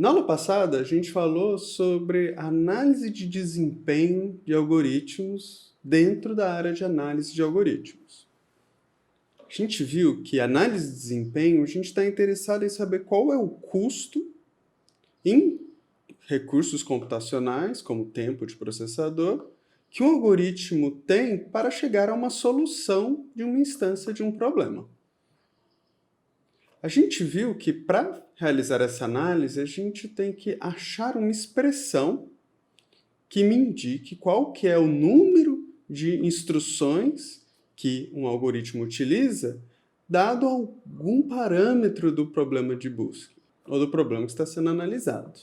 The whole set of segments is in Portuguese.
Na aula passada, a gente falou sobre análise de desempenho de algoritmos dentro da área de análise de algoritmos. A gente viu que análise de desempenho, a gente está interessado em saber qual é o custo em recursos computacionais, como tempo de processador, que um algoritmo tem para chegar a uma solução de uma instância de um problema. A gente viu que para realizar essa análise, a gente tem que achar uma expressão que me indique qual que é o número de instruções que um algoritmo utiliza, dado algum parâmetro do problema de busca, ou do problema que está sendo analisado.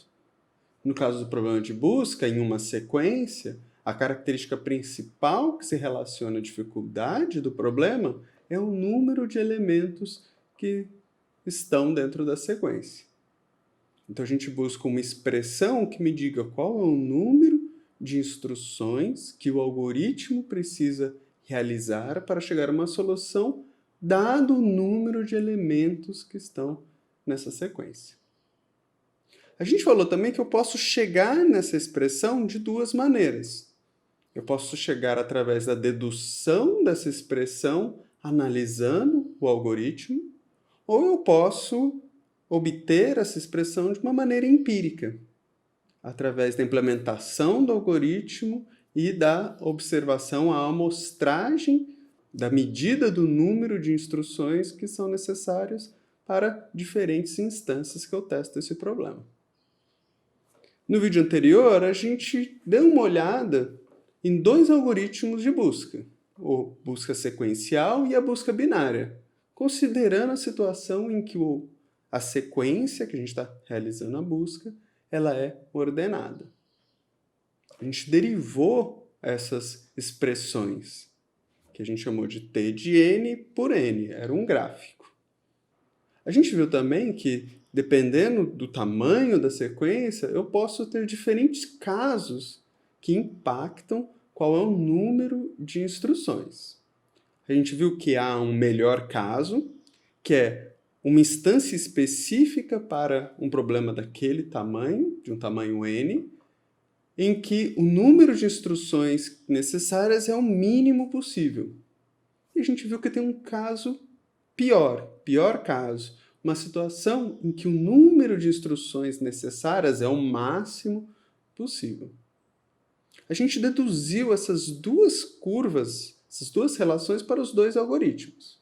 No caso do problema de busca, em uma sequência, a característica principal que se relaciona à dificuldade do problema é o número de elementos que estão dentro da sequência. Então a gente busca uma expressão que me diga qual é o número de instruções que o algoritmo precisa realizar para chegar a uma solução, dado o número de elementos que estão nessa sequência. A gente falou também que eu posso chegar nessa expressão de duas maneiras. Eu posso chegar através da dedução dessa expressão, analisando o algoritmo, ou eu posso obter essa expressão de uma maneira empírica, através da implementação do algoritmo e da observação à amostragem da medida do número de instruções que são necessárias para diferentes instâncias que eu testo esse problema. No vídeo anterior, a gente deu uma olhada em dois algoritmos de busca, a busca sequencial e a busca binária, considerando a situação em que a sequência que a gente está realizando a busca, ela é ordenada. A gente derivou essas expressões, que a gente chamou de T de N por N, era um gráfico. A gente viu também que, dependendo do tamanho da sequência, eu posso ter diferentes casos que impactam qual é o número de instruções. A gente viu que há um melhor caso, que é uma instância específica para um problema daquele tamanho, de um tamanho N, em que o número de instruções necessárias é o mínimo possível. E a gente viu que tem um caso pior caso, uma situação em que o número de instruções necessárias é o máximo possível. A gente deduziu essas duas curvas, essas duas relações para os dois algoritmos.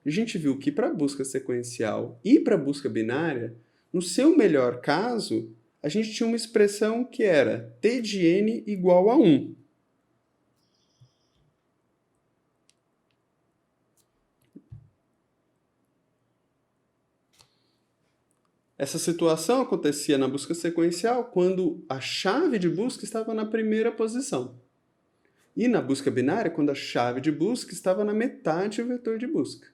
A gente viu que para a busca sequencial e para a busca binária, no seu melhor caso, a gente tinha uma expressão que era T de N igual a 1. Essa situação acontecia na busca sequencial quando a chave de busca estava na primeira posição. E na busca binária, quando a chave de busca estava na metade do vetor de busca.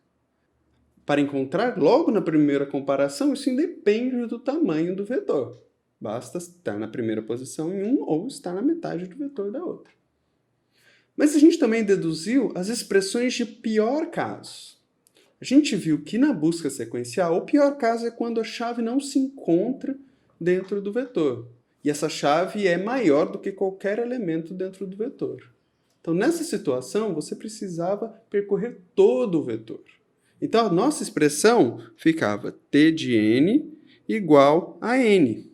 Para encontrar logo na primeira comparação, isso independe do tamanho do vetor. Basta estar na primeira posição em um ou estar na metade do vetor da outra. Mas a gente também deduziu as expressões de pior caso. A gente viu que na busca sequencial, o pior caso é quando a chave não se encontra dentro do vetor. E essa chave é maior do que qualquer elemento dentro do vetor. Então, nessa situação, você precisava percorrer todo o vetor. Então, a nossa expressão ficava T de N igual a N.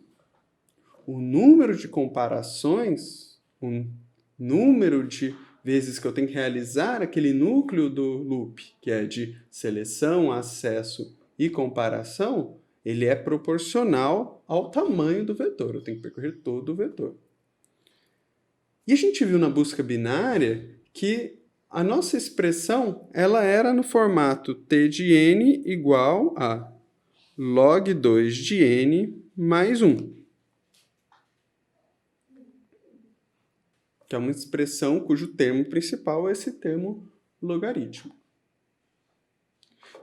O número de comparações, o número de vezes que eu tenho que realizar aquele núcleo do loop, que é de seleção, acesso e comparação, ele é proporcional ao tamanho do vetor. Eu tenho que percorrer todo o vetor. E a gente viu na busca binária que a nossa expressão ela era no formato T de N igual a log 2 de N mais 1. Que é uma expressão cujo termo principal é esse termo logaritmo.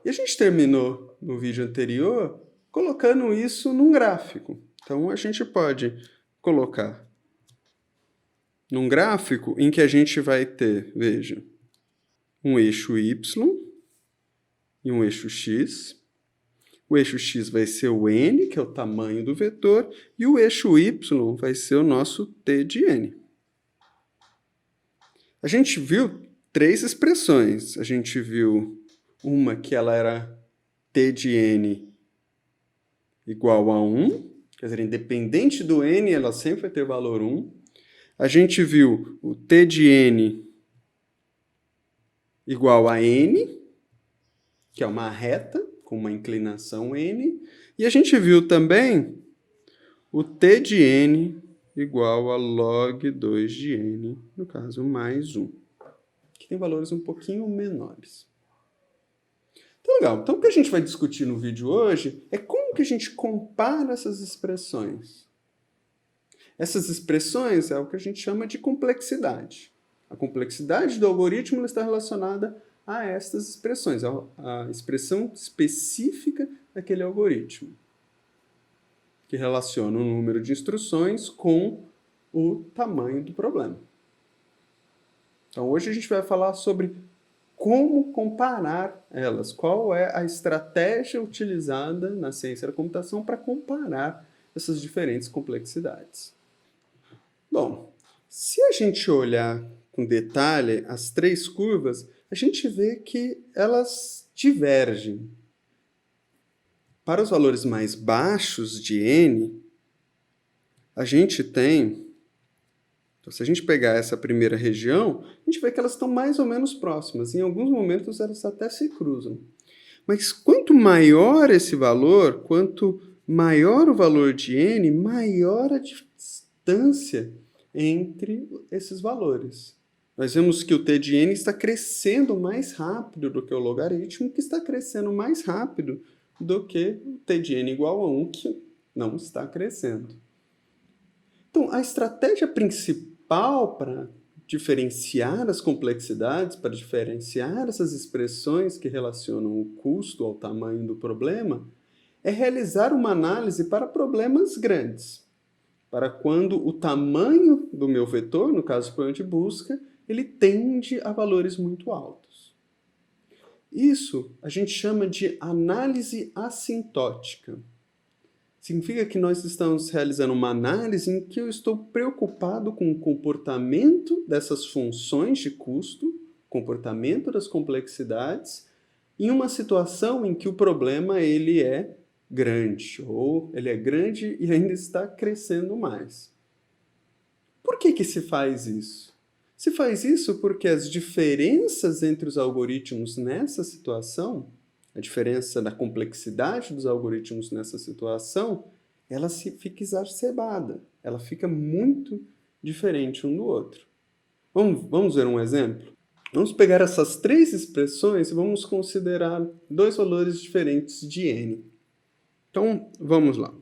E a gente terminou no vídeo anterior colocando isso num gráfico. Então, a gente pode colocar num gráfico em que a gente vai ter, veja, um eixo Y e um eixo X. O eixo x vai ser o n, que é o tamanho do vetor, e o eixo y vai ser o nosso t de n. A gente viu 3 expressões. A gente viu uma que ela era t de n igual a 1, quer dizer, independente do n, ela sempre vai ter valor 1. A gente viu o t de n igual a n, que é uma reta com uma inclinação n. E a gente viu também o t de n igual a log 2 de n, no caso, mais 1, que tem valores um pouquinho menores. Então, legal. Então, o que a gente vai discutir no vídeo hoje é como que a gente compara essas expressões. Essas expressões é o que a gente chama de complexidade. A complexidade do algoritmo está relacionada a estas expressões, a expressão específica daquele algoritmo, que relaciona o número de instruções com o tamanho do problema. Então, hoje a gente vai falar sobre como comparar elas, qual é a estratégia utilizada na ciência da computação para comparar essas diferentes complexidades. Bom, se a gente olhar com detalhe as 3 curvas, a gente vê que elas divergem. Para os valores mais baixos de n, a gente tem... Então, se a gente pegar essa primeira região, a gente vê que elas estão mais ou menos próximas. Em alguns momentos, elas até se cruzam. Mas quanto maior esse valor, quanto maior o valor de n, maior a distância entre esses valores. Nós vemos que o t de n está crescendo mais rápido do que o logaritmo, que está crescendo mais rápido do que o t de n igual a 1, que não está crescendo. Então, a estratégia principal para diferenciar as complexidades, para diferenciar essas expressões que relacionam o custo ao tamanho do problema, é realizar uma análise para problemas grandes. Para quando o tamanho do meu vetor, no caso do problema de busca, ele tende a valores muito altos. Isso a gente chama de análise assintótica. Significa que nós estamos realizando uma análise em que eu estou preocupado com o comportamento dessas funções de custo, comportamento das complexidades, em uma situação em que o problema ele é grande, ou ele é grande e ainda está crescendo mais. Por que se faz isso? Se faz isso porque as diferenças entre os algoritmos nessa situação, a diferença da complexidade dos algoritmos nessa situação, ela fica exacerbada, ela fica muito diferente um do outro. Vamos ver um exemplo? Vamos pegar essas 3 expressões e vamos considerar 2 valores diferentes de n. Então, vamos lá.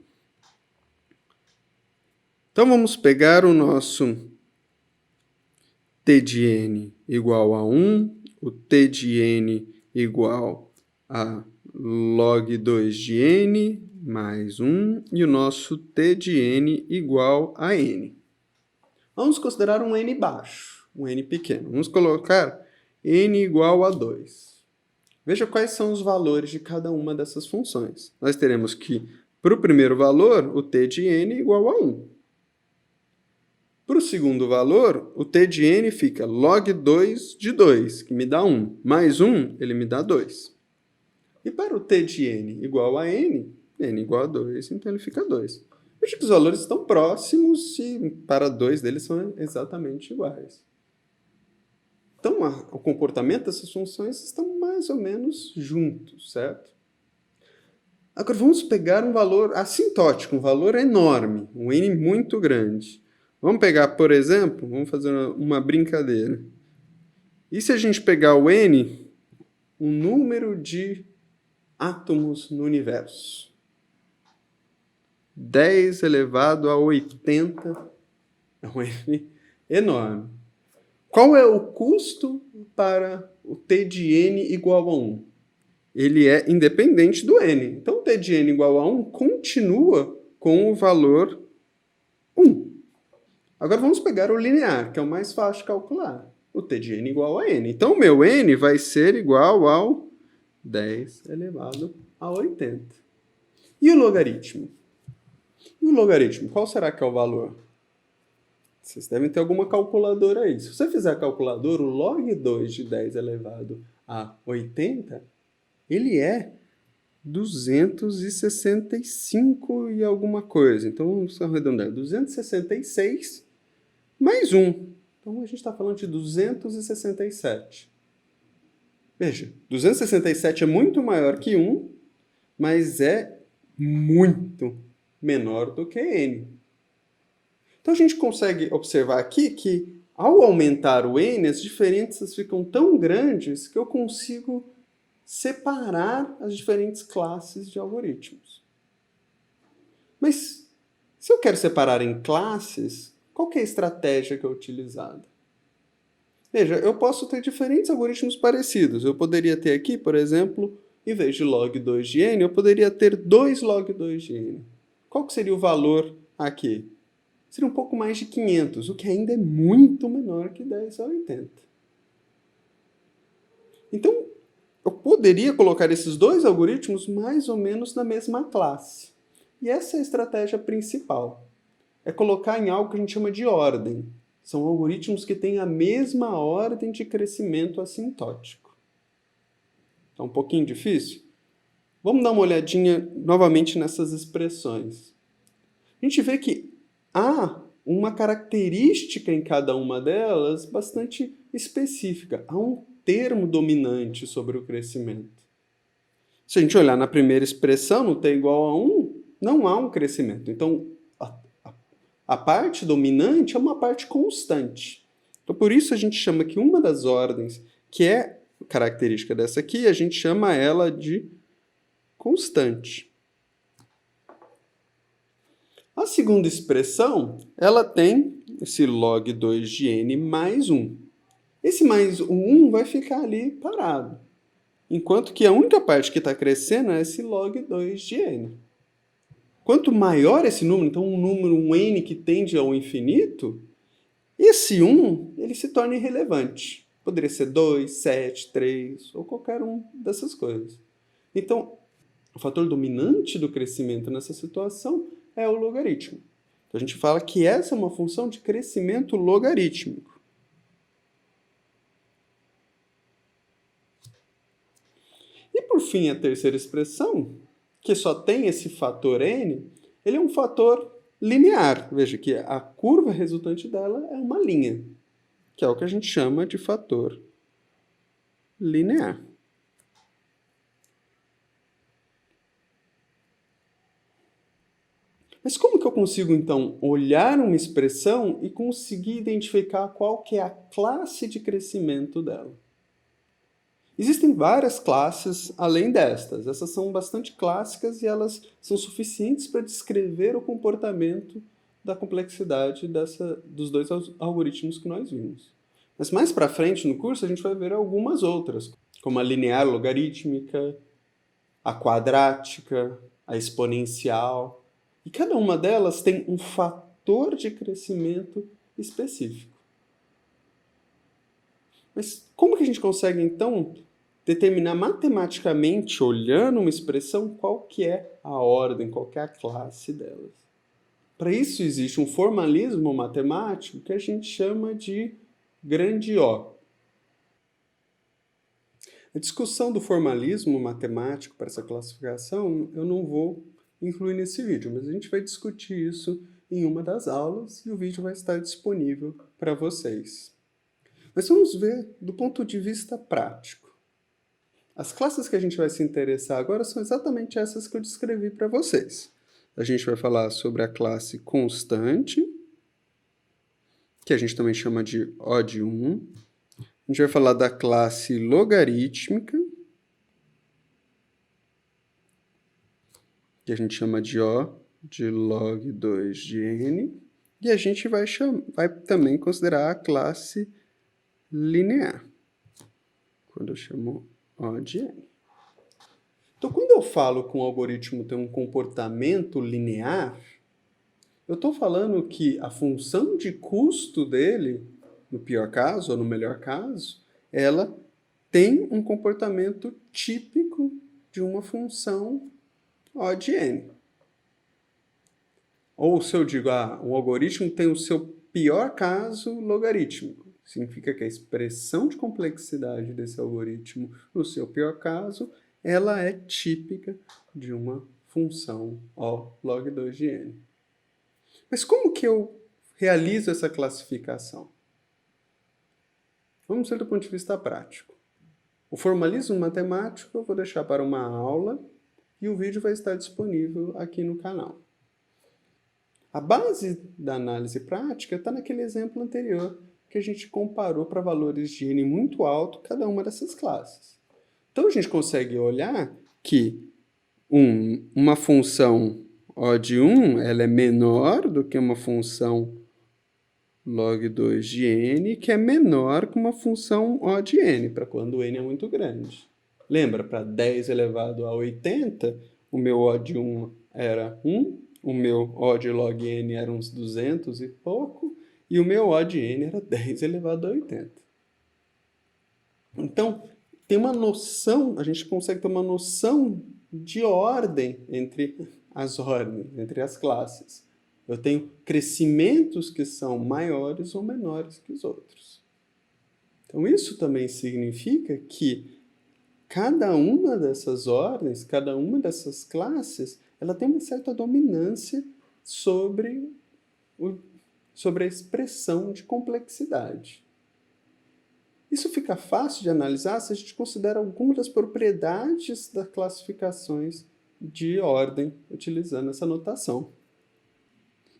Então, vamos pegar o nosso t de n igual a 1, o t de n igual a log 2 de n mais 1 e o nosso t de n igual a n. Vamos considerar um n baixo, um n pequeno. Vamos colocar n igual a 2. Veja quais são os valores de cada uma dessas funções. Nós teremos que, para o primeiro valor, o t de n igual a 1. Para o segundo valor, o t de n fica log 2 de 2, que me dá 1. Mais 1, ele me dá 2. E para o t de n igual a n igual a 2, então ele fica 2. Veja que os valores estão próximos e para 2 deles são exatamente iguais. Então, o comportamento dessas funções estão mais ou menos juntos, certo? Agora, vamos pegar um valor assintótico, um valor enorme, um n muito grande. Vamos pegar, por exemplo, vamos fazer uma brincadeira. E se a gente pegar o n, o número de átomos no universo? 10 elevado a 80 é um n enorme. Qual é o custo para o t de n igual a 1? Ele é independente do n. Então, o t de n igual a 1 continua com o valor 1. Agora, vamos pegar o linear, que é o mais fácil de calcular. O t de n igual a n. Então, o meu n vai ser igual ao 10 elevado a 80. E o logaritmo? E o logaritmo, qual será que é o valor? Vocês devem ter alguma calculadora aí. Se você fizer a calculadora, o log 2 de 10 elevado a 80, ele é 265 e alguma coisa. Então, vamos arredondar. 266 mais 1. Então, a gente está falando de 267. Veja, 267 é muito maior que 1, mas é muito menor do que n. Então, a gente consegue observar aqui que, ao aumentar o n, as diferenças ficam tão grandes que eu consigo separar as diferentes classes de algoritmos. Mas, se eu quero separar em classes, qual que é a estratégia que é utilizada? Veja, eu posso ter diferentes algoritmos parecidos. Eu poderia ter aqui, por exemplo, em vez de log 2 de n, eu poderia ter 2 log 2 de n. Qual que seria o valor aqui? Seria um pouco mais de 500, o que ainda é muito menor que 10 a 80. Então, eu poderia colocar esses dois algoritmos mais ou menos na mesma classe. E essa é a estratégia principal. É colocar em algo que a gente chama de ordem. São algoritmos que têm a mesma ordem de crescimento assintótico. Tá um pouquinho difícil? Vamos dar uma olhadinha novamente nessas expressões. A gente vê que há uma característica em cada uma delas bastante específica. Há um termo dominante sobre o crescimento. Se a gente olhar na primeira expressão, no t igual a 1, não há um crescimento. Então, a parte dominante é uma parte constante. Então, por isso a gente chama que uma das ordens, que é característica dessa aqui, a gente chama ela de constante. A segunda expressão, ela tem esse log 2 de n mais 1. Esse mais 1 vai ficar ali parado. Enquanto que a única parte que está crescendo é esse log 2 de n. Quanto maior esse número, então um n que tende ao infinito, esse 1 ele se torna irrelevante. Poderia ser 2, 7, 3 ou qualquer um dessas coisas. Então, o fator dominante do crescimento nessa situação é o logaritmo. Então, a gente fala que essa é uma função de crescimento logarítmico. E, por fim, a terceira expressão, que só tem esse fator n, ele é um fator linear. Veja que a curva resultante dela é uma linha, que é o que a gente chama de fator linear. Mas como que eu consigo, então, olhar uma expressão e conseguir identificar qual que é a classe de crescimento dela? Existem várias classes além destas. Essas são bastante clássicas e elas são suficientes para descrever o comportamento da complexidade dos dois algoritmos que nós vimos. Mas mais para frente no curso a gente vai ver algumas outras, como a linear logarítmica, a quadrática, a exponencial. E cada uma delas tem um fator de crescimento específico. Mas como que a gente consegue, então, determinar matematicamente, olhando uma expressão, qual que é a ordem, qual que é a classe delas? Para isso existe um formalismo matemático que a gente chama de grande O. A discussão do formalismo matemático para essa classificação eu não vou incluir nesse vídeo, mas a gente vai discutir isso em uma das aulas e o vídeo vai estar disponível para vocês. Mas vamos ver do ponto de vista prático. As classes que a gente vai se interessar agora são exatamente essas que eu descrevi para vocês. A gente vai falar sobre a classe constante, que a gente também chama de O de 1. A gente vai falar da classe logarítmica, que a gente chama de O de log 2 de n. E a gente vai também considerar a classe linear, quando eu chamo O de n. Então, quando eu falo que um algoritmo tem um comportamento linear, eu estou falando que a função de custo dele, no pior caso ou no melhor caso, ela tem um comportamento típico de uma função O de n. Ou se eu digo, um algoritmo tem o seu pior caso logarítmico. Significa que a expressão de complexidade desse algoritmo, no seu pior caso, ela é típica de uma função O log 2 de n. Mas como que eu realizo essa classificação? Vamos ver do ponto de vista prático. O formalismo matemático eu vou deixar para uma aula e o vídeo vai estar disponível aqui no canal. A base da análise prática está naquele exemplo anterior que a gente comparou para valores de n muito alto cada uma dessas classes. Então a gente consegue olhar que uma função O de 1 ela é menor do que uma função log 2 de n, que é menor que uma função O de n, para quando n é muito grande. Lembra, para 10 elevado a 80, o meu O de 1 era 1, o meu O de log n era uns 200 e pouco, e o meu O de n era 10 elevado a 80. Então, tem uma noção, a gente consegue ter uma noção de ordem entre as ordens, entre as classes. Eu tenho crescimentos que são maiores ou menores que os outros. Então, isso também significa que cada uma dessas ordens, cada uma dessas classes, ela tem uma certa dominância sobre a expressão de complexidade. Isso fica fácil de analisar se a gente considera algumas das propriedades das classificações de ordem utilizando essa notação.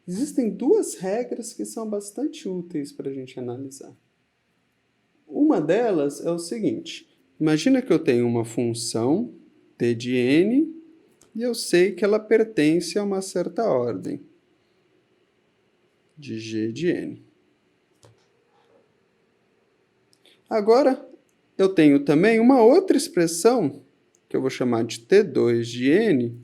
Existem duas regras que são bastante úteis para a gente analisar. Uma delas é o seguinte: imagina que eu tenho uma função t de n e eu sei que ela pertence a uma certa ordem de g de n. Agora, eu tenho também uma outra expressão, que eu vou chamar de t2 de n,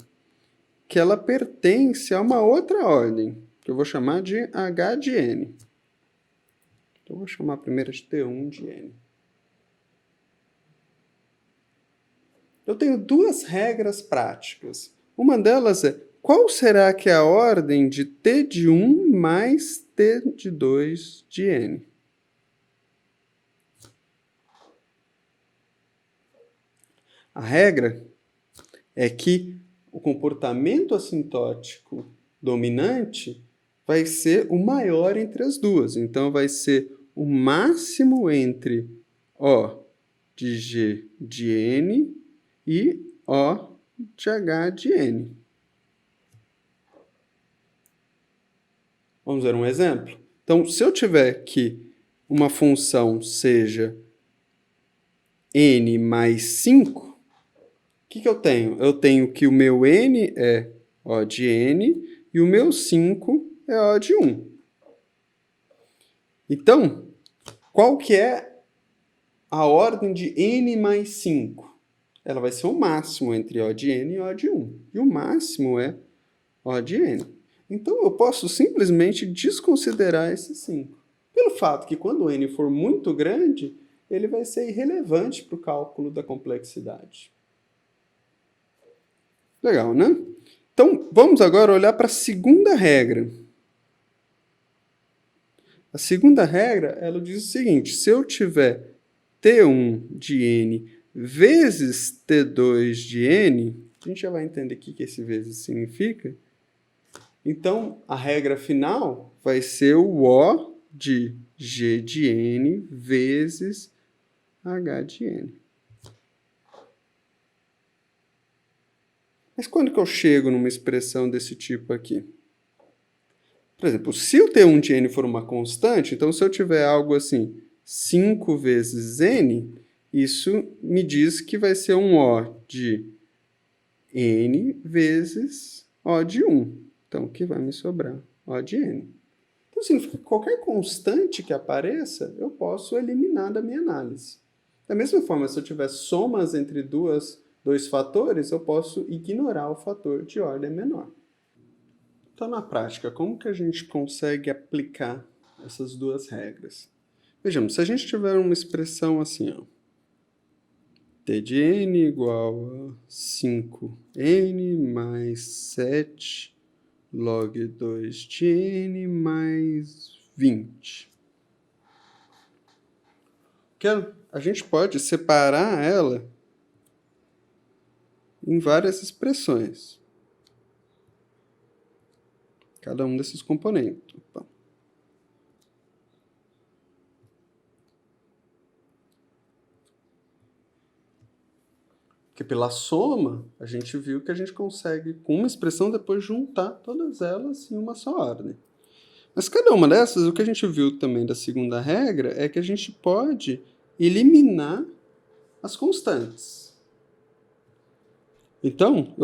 que ela pertence a uma outra ordem, que eu vou chamar de h de n. Então, eu vou chamar primeiro de t1 de n. Eu tenho duas regras práticas. Uma delas é, qual será que é a ordem de t de 1 mais t de 2 de n? A regra é que o comportamento assintótico dominante vai ser o maior entre as duas. Então, vai ser o máximo entre O de G de N e O de H de N. Vamos ver um exemplo? Então, se eu tiver que uma função seja n mais 5, o que eu tenho? Eu tenho que o meu n é O de n e o meu 5 é O de 1. Então, qual que é a ordem de n mais 5? Ela vai ser o máximo entre O de n e O de 1. E o máximo é O de n. Então, eu posso simplesmente desconsiderar esse 5. Pelo fato que quando o n for muito grande, ele vai ser irrelevante para o cálculo da complexidade. Legal, né? Então, vamos agora olhar para a segunda regra. A segunda regra, ela diz o seguinte: se eu tiver t1 de n vezes t2 de n, a gente já vai entender o que esse vezes significa. Então, a regra final vai ser o O de g de n vezes h de n. Mas quando que eu chego numa expressão desse tipo aqui? Por exemplo, se o t1 de n for uma constante, então se eu tiver algo assim, 5 vezes n, isso me diz que vai ser um O de n vezes O de 1. Então, que vai me sobrar? O de n. Então, significa que qualquer constante que apareça, eu posso eliminar da minha análise. Da mesma forma, se eu tiver somas entre dois fatores, eu posso ignorar o fator de ordem menor. Então, na prática, como que a gente consegue aplicar essas duas regras? Vejamos, se a gente tiver uma expressão assim, ó, T de n igual a 5n mais 7 log 2 de n mais 20. A gente pode separar ela em várias expressões. Cada um desses componentes. Opa. Porque pela soma, a gente viu que a gente consegue, com uma expressão, depois juntar todas elas em uma só ordem. Mas cada uma dessas, o que a gente viu também da segunda regra, é que a gente pode eliminar as constantes. Então,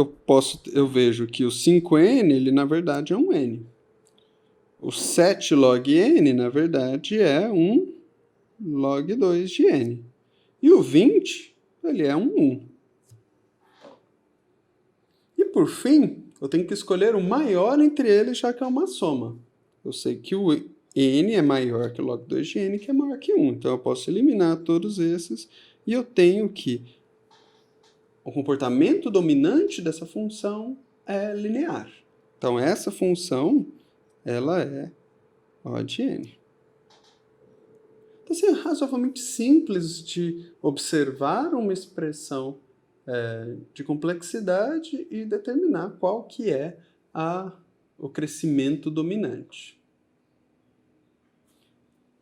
eu vejo que o 5n, ele na verdade é um n. O 7 log n, na verdade, é um log 2 de n. E o 20, ele é um 1. E por fim, eu tenho que escolher o maior entre eles, já que é uma soma. Eu sei que o n é maior que o log 2 de n, que é maior que 1. Então eu posso eliminar todos esses e eu tenho que o comportamento dominante dessa função é linear. Então essa função, ela é O de n. Então, assim, é razoavelmente simples de observar uma expressão de complexidade e determinar qual que é o crescimento dominante.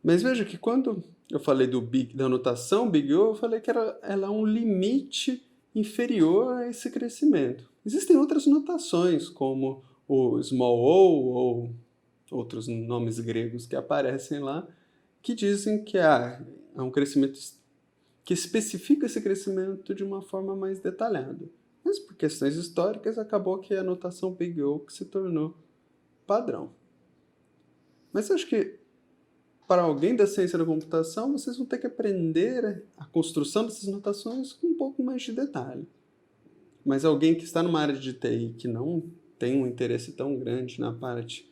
Mas veja que quando eu falei da notação Big O, eu falei que ela é um limite inferior a esse crescimento. Existem outras notações, como o small o ou outros nomes gregos que aparecem lá, que dizem que é um crescimento que especifica esse crescimento de uma forma mais detalhada. Mas por questões históricas, acabou que a notação Big O que se tornou padrão. Mas eu acho que para alguém da ciência da computação, vocês vão ter que aprender a construção dessas notações com um pouco mais de detalhe. Mas alguém que está numa área de TI que não tem um interesse tão grande na parte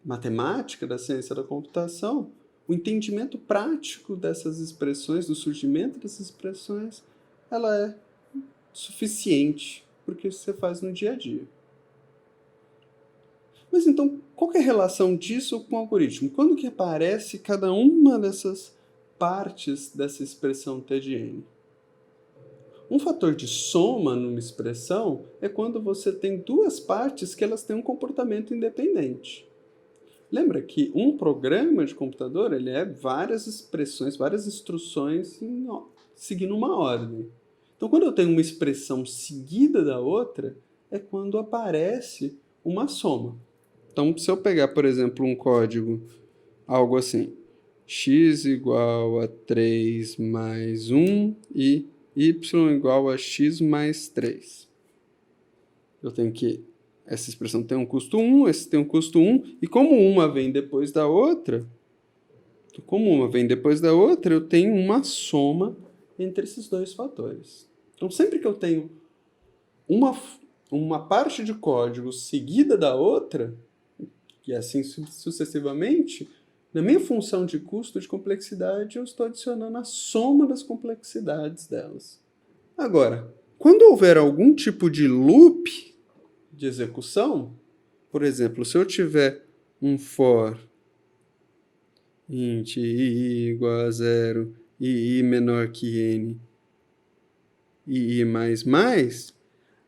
matemática da ciência da computação, o entendimento prático dessas expressões, do surgimento dessas expressões, ela é suficiente porque você faz no dia a dia. Mas então, qual que é a relação disso com o algoritmo? Quando que aparece cada uma dessas partes dessa expressão T de n? Um fator de soma numa expressão é quando você tem duas partes que elas têm um comportamento independente. Lembra que um programa de computador ele é várias expressões, várias instruções seguindo uma ordem. Então, quando eu tenho uma expressão seguida da outra, é quando aparece uma soma. Então, se eu pegar, por exemplo, um código, algo assim, x igual a 3 mais 1 e y igual a x mais 3. Eu tenho que essa expressão tem um custo 1, esse tem um custo 1, e como uma vem depois da outra, eu tenho uma soma entre esses dois fatores. Então, sempre que eu tenho uma parte de código seguida da outra, e assim sucessivamente, na minha função de custo de complexidade, eu estou adicionando a soma das complexidades delas. Agora, quando houver algum tipo de loop de execução, por exemplo, se eu tiver um for int i igual a 0 e i menor que n e i mais mais,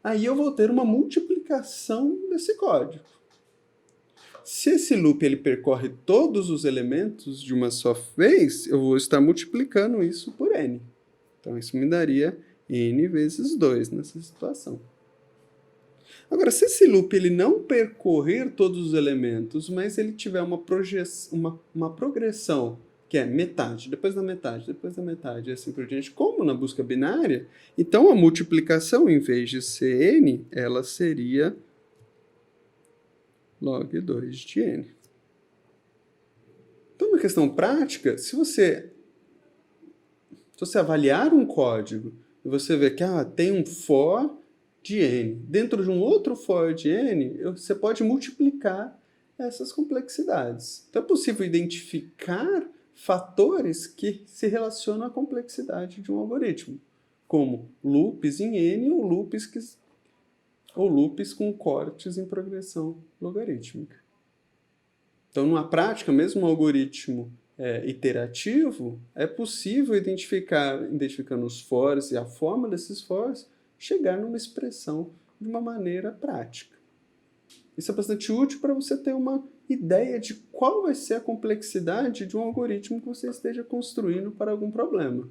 aí eu vou ter uma multiplicação desse código. Se esse loop ele percorre todos os elementos de uma só vez, eu vou estar multiplicando isso por n. Então, isso me daria n vezes 2 nessa situação. Agora, se esse loop ele não percorrer todos os elementos, mas ele tiver uma progressão, que é metade, depois da metade, e assim por diante, como na busca binária, então a multiplicação, em vez de ser n, ela seria log 2 de n. Então, na questão prática, se você avaliar um código e você vê que tem um for de n, dentro de um outro for de n, você pode multiplicar essas complexidades. Então, é possível identificar fatores que se relacionam à complexidade de um algoritmo. como loops em n ou loops com cortes em progressão logarítmica. Então, na prática, mesmo um algoritmo iterativo, é possível identificando os fors e a forma desses fors, chegar numa expressão de uma maneira prática. Isso é bastante útil para você ter uma ideia de qual vai ser a complexidade de um algoritmo que você esteja construindo para algum problema.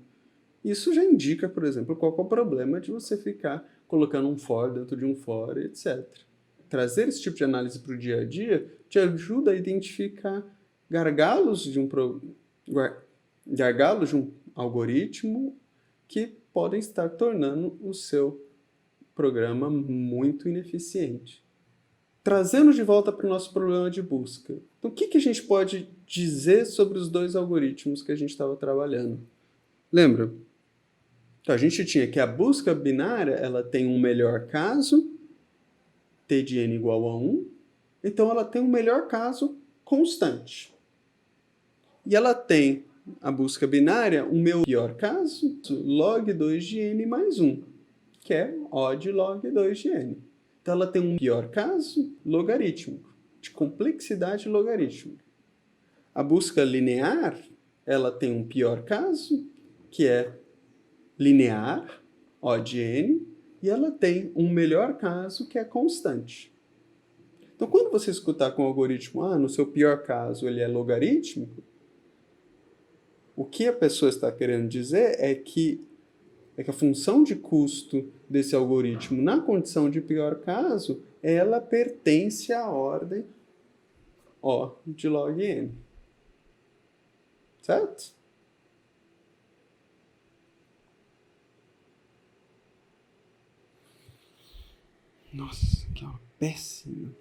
Isso já indica, por exemplo, qual é o problema de você ficar colocando um for dentro de um for, etc. Trazer esse tipo de análise para o dia a dia te ajuda a identificar gargalos de um algoritmo que podem estar tornando o seu programa muito ineficiente. Trazendo de volta para o nosso problema de busca. Então, o que a gente pode dizer sobre os dois algoritmos que a gente estava trabalhando? Lembra? Então, a gente tinha que a busca binária ela tem um melhor caso, t de n igual a 1, então ela tem um melhor caso constante. E ela tem a busca binária, o meu pior caso, log 2 de n mais 1, que é O de log 2 de n. Então ela tem um pior caso logarítmico, de complexidade logarítmica. A busca linear, ela tem um pior caso, que é linear, O de n, e ela tem um melhor caso, que é constante. Então, quando você escutar com o algoritmo, no seu pior caso ele é logarítmico, o que a pessoa está querendo dizer é que a função de custo desse algoritmo, na condição de pior caso, ela pertence à ordem O de log n. Certo? Nossa, que é uma péssima.